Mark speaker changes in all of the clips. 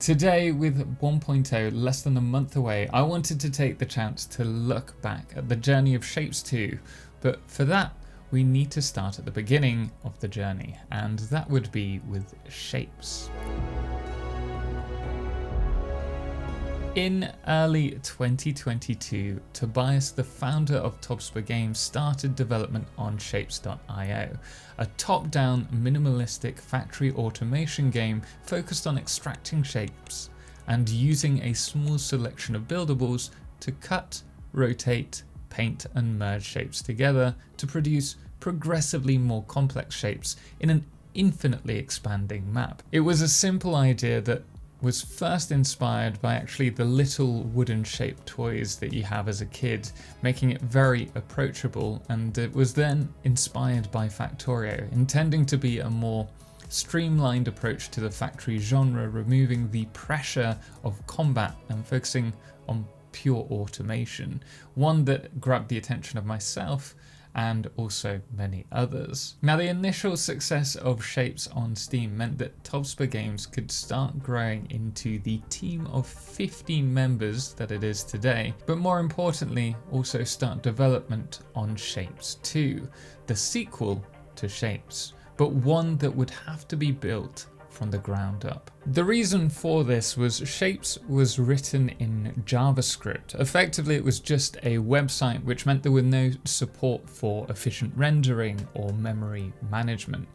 Speaker 1: Today, with 1.0 less than a month away, I wanted to take the chance to look back at the journey of Shapez 2, but for that, we need to start at the beginning of the journey, and that would be with shapes. In early 2022, Tobias, the founder of tobspr Games, started development on shapez.io, a top-down minimalistic factory automation game focused on extracting shapes and using a small selection of buildables to cut, rotate, paint and merge shapes together to produce progressively more complex shapes in an infinitely expanding map. It was a simple idea that was first inspired by actually the little wooden shaped toys that you have as a kid, making it very approachable, and it was then inspired by Factorio, intending to be a more streamlined approach to the factory genre, removing the pressure of combat and focusing on pure automation, one that grabbed the attention of myself and also many others. Now, the initial success of Shapez on Steam meant that tobspr Games could start growing into the team of 15 members that it is today, but more importantly, also start development on Shapez 2, the sequel to Shapez, but one that would have to be built from the ground up. The reason for this was Shapez was written in JavaScript. Effectively, it was just a website, which meant there was no support for efficient rendering or memory management.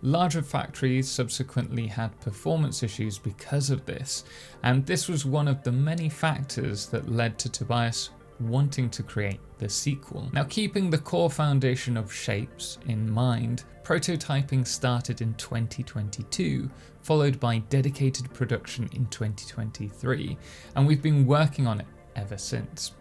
Speaker 1: Larger factories subsequently had performance issues because of this, and this was one of the many factors that led to Tobias wanting to create the sequel. Now, keeping the core foundation of Shapez in mind, prototyping started in 2022, followed by dedicated production in 2023, and we've been working on it ever since.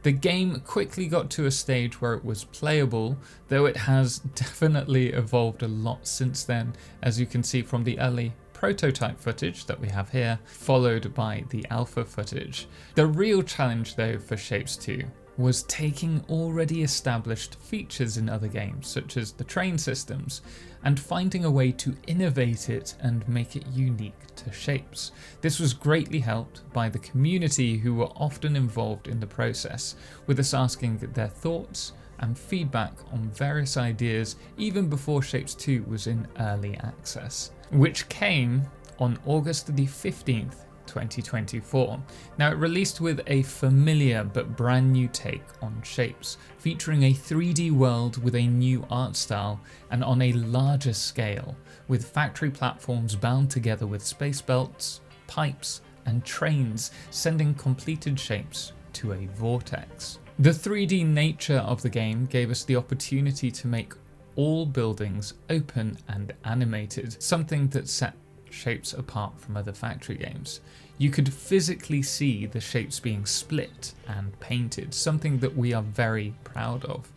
Speaker 1: The game quickly got to a stage where it was playable, though it has definitely evolved a lot since then, as you can see from the early prototype footage that we have here, followed by the alpha footage. The real challenge though for Shapez 2 was taking already established features in other games, such as the train systems, and finding a way to innovate it and make it unique to Shapez. This was greatly helped by the community, who were often involved in the process, with us asking their thoughts and feedback on various ideas even before Shapez 2 was in early access, which came on August the 15th, 2024. Now, it released with a familiar but brand new take on Shapez, featuring a 3D world with a new art style and on a larger scale, with factory platforms bound together with space belts, pipes and trains, sending completed shapes to a vortex. The 3D nature of the game gave us the opportunity to make all buildings open and animated, something that set Shapez apart from other factory games. You could physically see the shapes being split and painted, something that we are very proud of.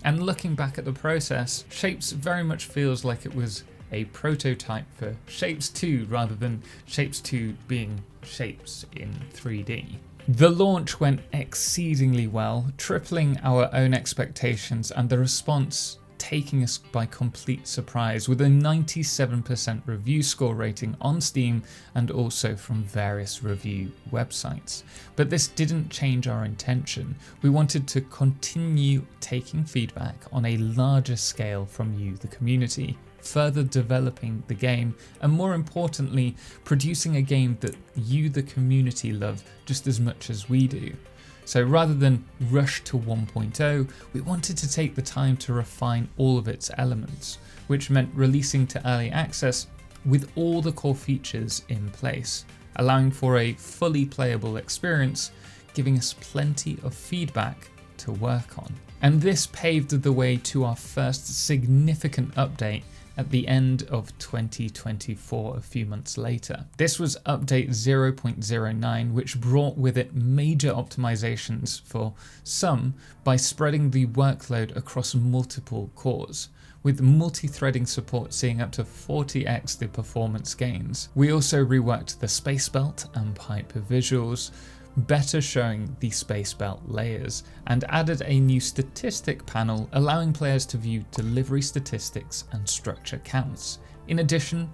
Speaker 1: And looking back at the process, Shapez very much feels like it was a prototype for Shapez 2 rather than Shapez 2 being Shapez in 3D. The launch went exceedingly well, tripling our own expectations, and the response taking us by complete surprise, with a 97% review score rating on Steam and also from various review websites. But this didn't change our intention. We wanted to continue taking feedback on a larger scale from you, the community, further developing the game, and more importantly, producing a game that you, the community, love just as much as we do. So rather than rush to 1.0, we wanted to take the time to refine all of its elements, which meant releasing to early access with all the core features in place, allowing for a fully playable experience, giving us plenty of feedback to work on. And this paved the way to our first significant update at the end of 2024, a few months later. This was update 0.09, which brought with it major optimizations for some by spreading the workload across multiple cores, with multi-threading support seeing up to 40x the performance gains. We also reworked the space belt and pipe visuals, better showing the space belt layers, and added a new statistic panel allowing players to view delivery statistics and structure counts. In addition,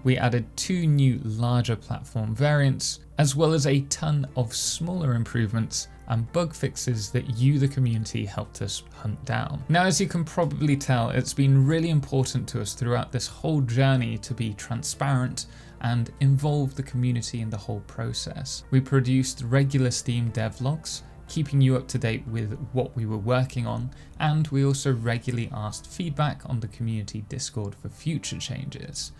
Speaker 1: We added 2 new larger platform variants, as well as a ton of smaller improvements and bug fixes that you, the community, helped us hunt down. Now, as you can probably tell, it's been really important to us throughout this whole journey to be transparent and involve the community in the whole process. We produced regular Steam devlogs, keeping you up to date with what we were working on, and we also regularly asked feedback on the community Discord for future changes.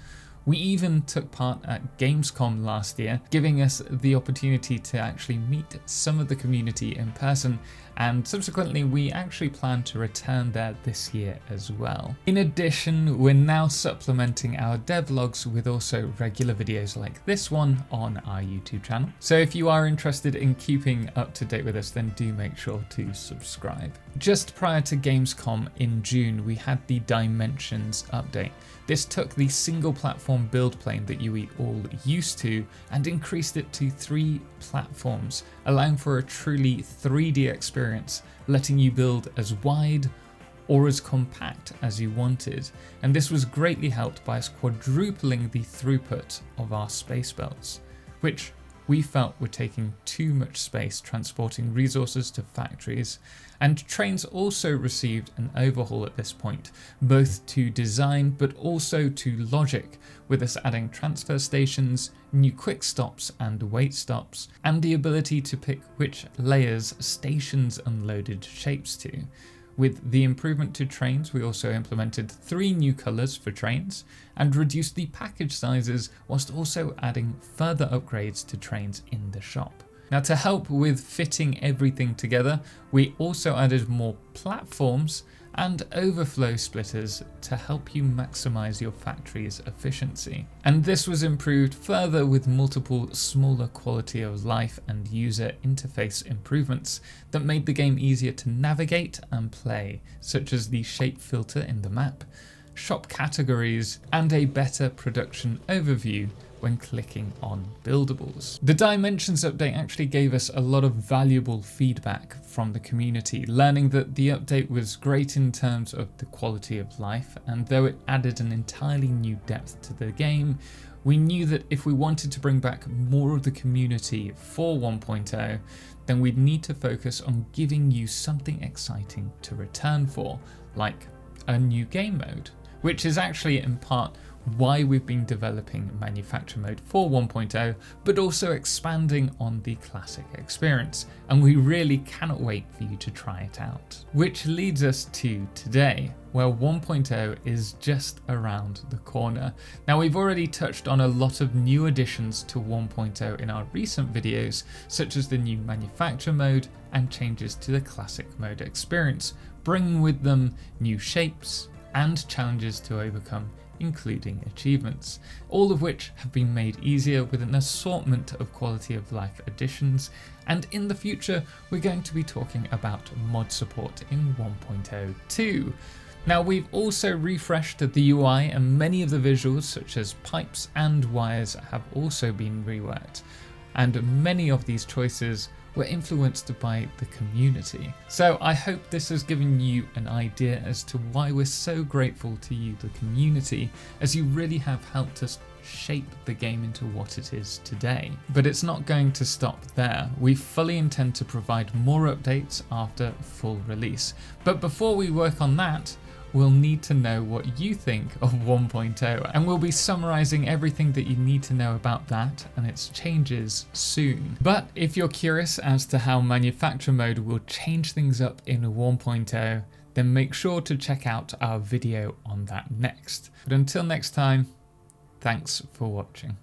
Speaker 1: We even took part at Gamescom last year, giving us the opportunity to actually meet some of the community in person, and subsequently we actually plan to return there this year as well. In addition, we're now supplementing our devlogs with also regular videos like this one on our YouTube channel. So if you are interested in keeping up to date with us, then do make sure to subscribe. Just prior to Gamescom in June, we had the Dimensions update. This took the single platform build plane that you all used to and increased it to 3 platforms, allowing for a truly 3D experience, letting you build as wide or as compact as you wanted. And this was greatly helped by us quadrupling the throughput of our space belts, which we felt were taking too much space transporting resources to factories, and trains also received an overhaul at this point, both to design but also to logic, with us adding transfer stations, new quick stops and wait stops, and the ability to pick which layers stations unloaded shapes to. With the improvement to trains, we also implemented 3 new colours for trains and reduced the package sizes, whilst also adding further upgrades to trains in the shop. Now, to help with fitting everything together, we also added more platforms and overflow splitters to help you maximize your factory's efficiency. And this was improved further with multiple smaller quality of life and user interface improvements that made the game easier to navigate and play, such as the shape filter in the map, shop categories, and a better production overview when clicking on buildables. The Dimensions update actually gave us a lot of valuable feedback from the community, learning that the update was great in terms of the quality of life, and though it added an entirely new depth to the game, we knew that if we wanted to bring back more of the community for 1.0, then we'd need to focus on giving you something exciting to return for, like a new game mode, which is actually in part why we've been developing Manufacture Mode for 1.0, but also expanding on the classic experience, and we really cannot wait for you to try it out. Which leads us to today, where 1.0 is just around the corner. Now, we've already touched on a lot of new additions to 1.0 in our recent videos, such as the new Manufacture Mode and changes to the classic mode experience, bringing with them new shapes and challenges to overcome, including achievements, all of which have been made easier with an assortment of quality of life additions. And in the future, we're going to be talking about mod support in 1.0 too. Now, we've also refreshed the UI, and many of the visuals, such as pipes and wires, have also been reworked. And many of these choices were influenced by the community. So I hope this has given you an idea as to why we're so grateful to you, the community, as you really have helped us shape the game into what it is today. But it's not going to stop there. We fully intend to provide more updates after full release. But before we work on that, we'll need to know what you think of 1.0, and we'll be summarizing everything that you need to know about that and its changes soon. But if you're curious as to how Manufacture Mode will change things up in 1.0, then make sure to check out our video on that next. But until next time, thanks for watching.